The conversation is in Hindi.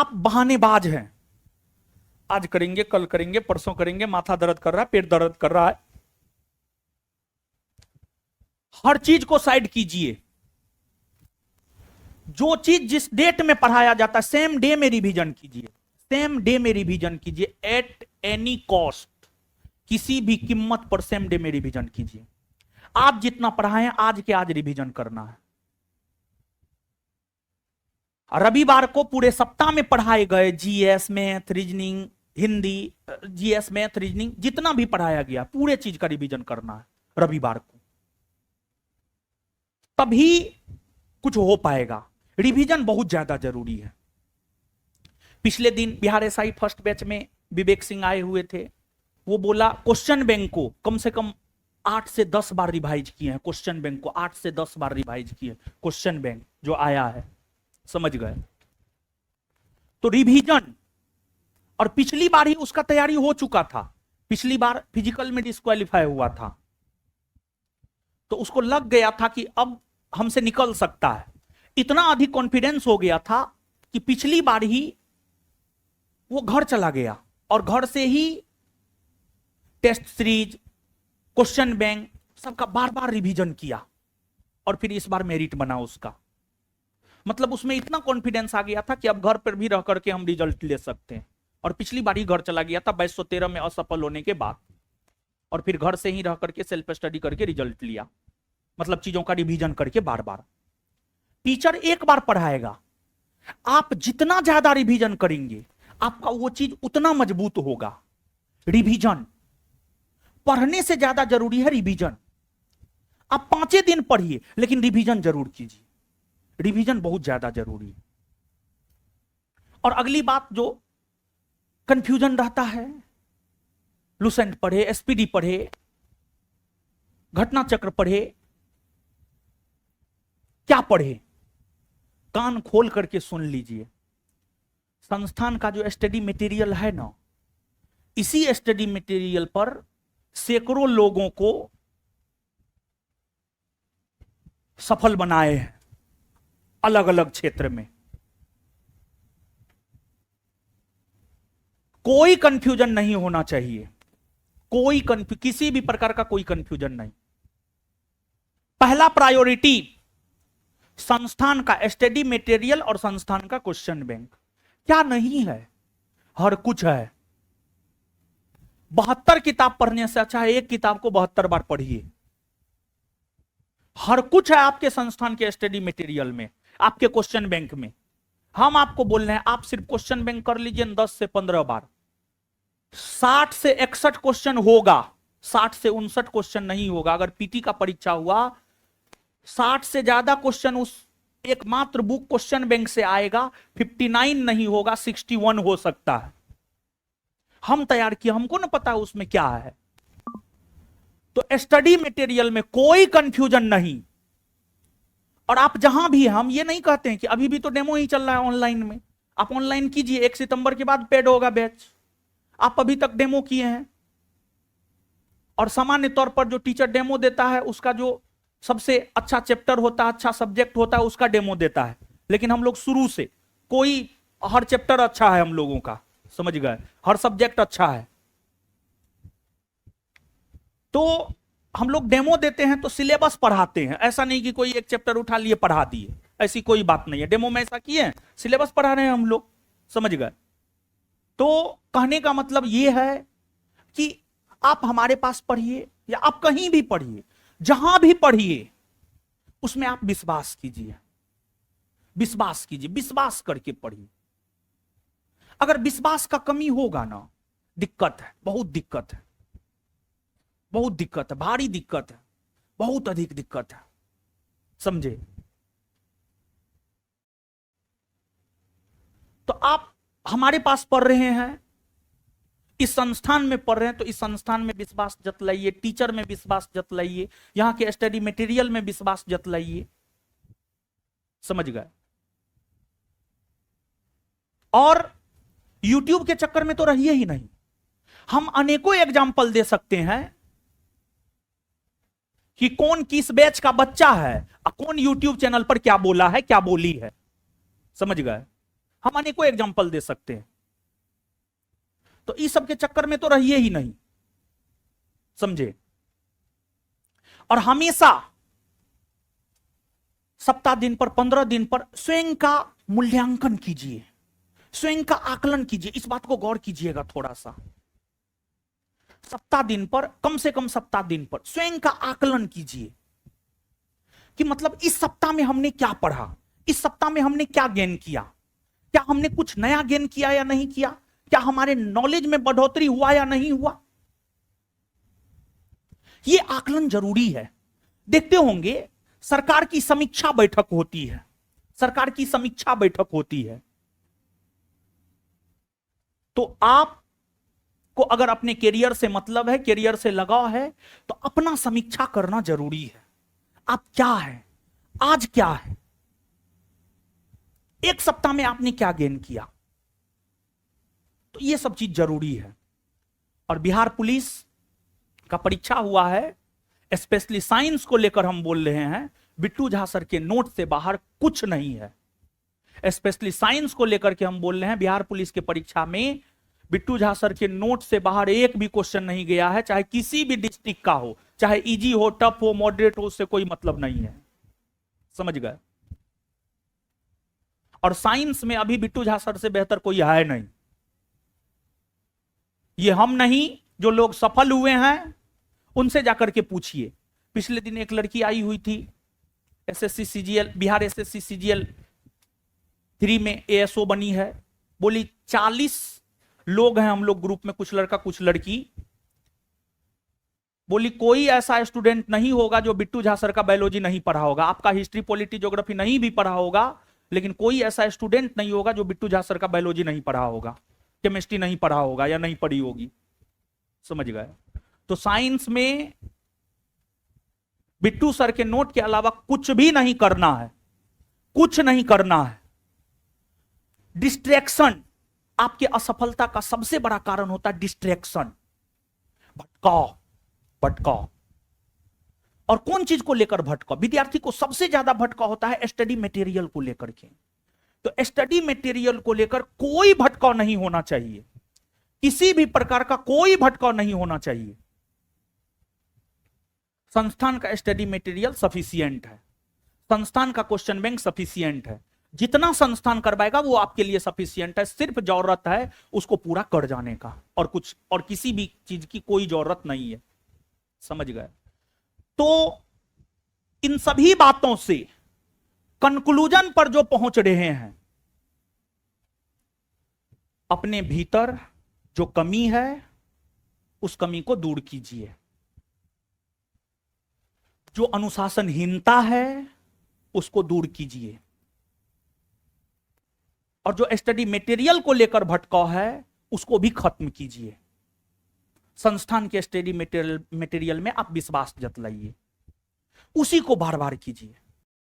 आप बहानेबाज हैं, आज करेंगे, कल करेंगे, परसों करेंगे, माथा दर्द कर रहा है, पेट दर्द कर रहा है, हर चीज को साइड कीजिए। जो चीज जिस डेट में पढ़ाया जाता है सेम डे में रिवीजन कीजिए, सेम डे में रिवीजन कीजिए, एट एनी कॉस्ट, किसी भी कीमत पर सेम डे में रिवीजन कीजिए। आज जितना पढ़ाए आज के आज रिवीजन करना है। रविवार को पूरे सप्ताह में पढ़ाए गए GS, math, reasoning, Hindi, GS, math, reasoning, जितना भी पढ़ाया गया पूरे चीज का रिवीजन करना है रविवार को, तभी कुछ हो पाएगा। रिवीजन बहुत ज्यादा जरूरी है। पिछले दिन बिहार एसआई फर्स्ट बैच में विवेक सिंह आए हुए थे, वो बोला क्वेश्चन बैंक को कम से कम 8 से 10 बार रिवाइज किए हैं, क्वेश्चन बैंक को 8 से 10 बार रिवाइज किए, क्वेश्चन बैंक जो आया है, समझ गए। तो रिवीजन, और पिछली बार ही उसका तैयारी हो चुका था, पिछली बार फिजिकल में डिस्क्वालीफाई हुआ था, तो उसको लग गया था कि अब हमसे निकल सकता है। इतना अधिक कॉन्फिडेंस हो गया था कि पिछली बार ही वो घर चला गया और घर से ही टेस्ट सीरीज, क्वेश्चन बैंक सबका बार बार रिवीजन किया, और फिर इस बार मेरिट बना उसका। मतलब उसमें इतना कॉन्फिडेंस आ गया था कि अब घर पर भी रह करके हम रिजल्ट ले सकते हैं। और पिछली बार ही घर चला गया था 2213 में असफल होने के बाद, और फिर घर से ही रह करके सेल्फ स्टडी करके रिजल्ट लिया, मतलब चीजों का रिवीजन करके बार बार। टीचर एक बार पढ़ाएगा, आप जितना ज्यादा रिवीजन करेंगे आपका वो चीज उतना मजबूत होगा। रिवीजन पढ़ने से ज्यादा जरूरी है रिवीजन। आप 5 दिन पढ़िए लेकिन रिवीजन जरूर कीजिए, रिवीजन बहुत ज्यादा जरूरी है। और अगली बात जो कंफ्यूजन रहता है, लुसेंट पढ़े, एसपीडी पढ़े, घटना चक्र पढ़े, क्या पढ़े, कान खोल करके सुन लीजिए। संस्थान का जो स्टडी मटेरियल है ना, इसी स्टडी मटेरियल पर सैकड़ों लोगों को सफल बनाए हैं अलग अलग क्षेत्र में। कोई कंफ्यूजन नहीं होना चाहिए, किसी भी प्रकार का कोई कंफ्यूजन नहीं। पहला प्रायोरिटी संस्थान का स्टडी मटेरियल और संस्थान का क्वेश्चन बैंक। क्या नहीं है, हर कुछ है। 72 किताब पढ़ने से अच्छा है एक किताब को 72 बार पढ़िए। हर कुछ है आपके संस्थान के स्टडी मटेरियल में, आपके क्वेश्चन बैंक में। हम आपको बोल रहे हैं आप सिर्फ क्वेश्चन बैंक कर लीजिए 10 से 15 बार। 60 से 61 क्वेश्चन होगा, 60 से 59 क्वेश्चन नहीं होगा। अगर पीटी का परीक्षा हुआ 60 से ज्यादा क्वेश्चन उस एकमात्र बुक क्वेश्चन बैंक से आएगा, 59 नहीं होगा, 61 हो सकता है। हम तैयार किए, हमको ना पता उसमें क्या है। तो स्टडी मटेरियल में कोई कंफ्यूजन नहीं। और आप जहां भी, हम ये नहीं कहते हैं कि अभी भी तो डेमो ही चल रहा है ऑनलाइन में, आप ऑनलाइन कीजिए, 1 सितंबर के बाद पेड होगा बैच। आप अभी तक डेमो किए हैं, और सामान्य तौर पर जो टीचर डेमो देता है उसका जो सबसे अच्छा चैप्टर होता है, अच्छा सब्जेक्ट होता है, उसका डेमो देता है। लेकिन हम लोग शुरू से हर चैप्टर अच्छा है हम लोगों का, समझ गए, हर सब्जेक्ट अच्छा है। तो हम लोग डेमो देते हैं तो सिलेबस पढ़ाते हैं, ऐसा नहीं कि कोई एक चैप्टर उठा लिए पढ़ा दिए, ऐसी कोई बात नहीं है। डेमो में ऐसा किए हैं, सिलेबस पढ़ा रहे हैं हम लोग, समझ गए। तो कहने का मतलब यह है कि आप हमारे पास पढ़िए या आप कहीं भी पढ़िए, जहां भी पढ़िए उसमें आप विश्वास कीजिए, विश्वास कीजिए, विश्वास करके पढ़िए। अगर विश्वास का कमी होगा ना, दिक्कत है, बहुत दिक्कत है, बहुत दिक्कत है, भारी दिक्कत है, बहुत अधिक दिक्कत है, समझे। तो आप हमारे पास पढ़ रहे हैं, इस संस्थान में पढ़ रहे हैं, तो इस संस्थान में विश्वास जतलाइए, टीचर में विश्वास जतलाइए, यहां के स्टडी मटेरियल में विश्वास जतलाइए, समझ गए। और YouTube के चक्कर में तो रहिए ही नहीं। हम अनेकों एग्जाम्पल दे सकते हैं कि कौन किस बैच का बच्चा है, कौन YouTube चैनल पर क्या बोला है, क्या बोली है, समझ गए। हम अनेकों एग्जाम्पल दे सकते हैं। तो इस सब के चक्कर में तो रहिए ही नहीं, समझे। और हमेशा सप्ताह दिन पर, 15 दिन पर स्वयं का मूल्यांकन कीजिए, स्वयं का आकलन कीजिए। इस बात को गौर कीजिएगा थोड़ा सा। सप्ताह दिन पर, कम से कम सप्ताह दिन पर स्वयं का आकलन कीजिए कि मतलब इस सप्ताह में हमने क्या पढ़ा, इस सप्ताह में हमने क्या गेन किया, क्या हमने कुछ नया गेन किया या नहीं किया, क्या हमारे नॉलेज में बढ़ोतरी हुआ या नहीं हुआ। यह आकलन जरूरी है। देखते होंगे सरकार की समीक्षा बैठक होती है, सरकार की समीक्षा बैठक होती है। तो आपको अगर अपने कैरियर से मतलब है, कैरियर से लगाव है, तो अपना समीक्षा करना जरूरी है। आप क्या है, आज क्या है, एक सप्ताह में आपने क्या गेन किया। तो यह सब चीज जरूरी है। और बिहार पुलिस का परीक्षा हुआ है, स्पेशली साइंस को लेकर हम बोल रहे हैं, बिट्टू झा सर के नोट से बाहर कुछ नहीं है। स्पेशली साइंस को लेकर के हम बोल रहे हैं, बिहार पुलिस के परीक्षा में बिट्टू झा सर के नोट से बाहर एक भी क्वेश्चन नहीं गया है, चाहे किसी भी डिस्ट्रिक्ट का हो, चाहे इजी हो, टफ हो, मॉडरेट हो, उससे कोई मतलब नहीं है, समझ गए। और साइंस में अभी बिट्टू झा सर से बेहतर कोई है नहीं। ये हम नहीं, जो लोग सफल हुए हैं उनसे जाकर के पूछिए। पिछले दिन एक लड़की आई हुई थी, SSC CGL, Bihar SSC CGL 3 में एएसओ बनी है। बोली 40 लोग हैं हम लोग ग्रुप में, कुछ लड़का कुछ लड़की। बोली कोई ऐसा स्टूडेंट नहीं होगा जो बिट्टू झा सर का बायोलॉजी नहीं पढ़ा होगा, आपका हिस्ट्री पॉलिटी ज्योग्राफी नहीं भी पढ़ा होगा, लेकिन कोई ऐसा स्टूडेंट नहीं होगा जो बिट्टू झा सर का बायोलॉजी नहीं पढ़ा होगा, केमिस्ट्री नहीं पढ़ा होगा या नहीं पढ़ी होगी, समझ गए। तो साइंस में बिट्टू सर के नोट के अलावा कुछ भी नहीं करना है, कुछ नहीं करना है। डिस्ट्रैक्शन आपके असफलता का सबसे बड़ा कारण होता है, डिस्ट्रैक्शन, भटकाव, भटकाव। और कौन चीज को लेकर भटकाव? विद्यार्थी को सबसे ज्यादा भटकाव होता है स्टडी मटेरियल को लेकर के। तो स्टडी मटेरियल को लेकर कोई भटकाव नहीं होना चाहिए, किसी भी प्रकार का कोई भटकाव नहीं होना चाहिए। संस्थान का स्टडी मटेरियल सफिशिएंट है, संस्थान का क्वेश्चन बैंक सफिशिएंट है, जितना संस्थान करवाएगा वो आपके लिए सफिशिएंट है। सिर्फ जरूरत है उसको पूरा कर जाने का, और कुछ और किसी भी चीज की कोई जरूरत नहीं है, समझ गए। तो इन सभी बातों से कंक्लूजन पर जो पहुंच रहे हैं, अपने भीतर जो कमी है उस कमी को दूर कीजिए, जो अनुशासनहीनता है उसको दूर कीजिए, और जो स्टडी मटेरियल को लेकर भटकाव है उसको भी खत्म कीजिए। संस्थान के स्टडी मटेरियल में आप विश्वास जतलाइए, उसी को बार बार कीजिए।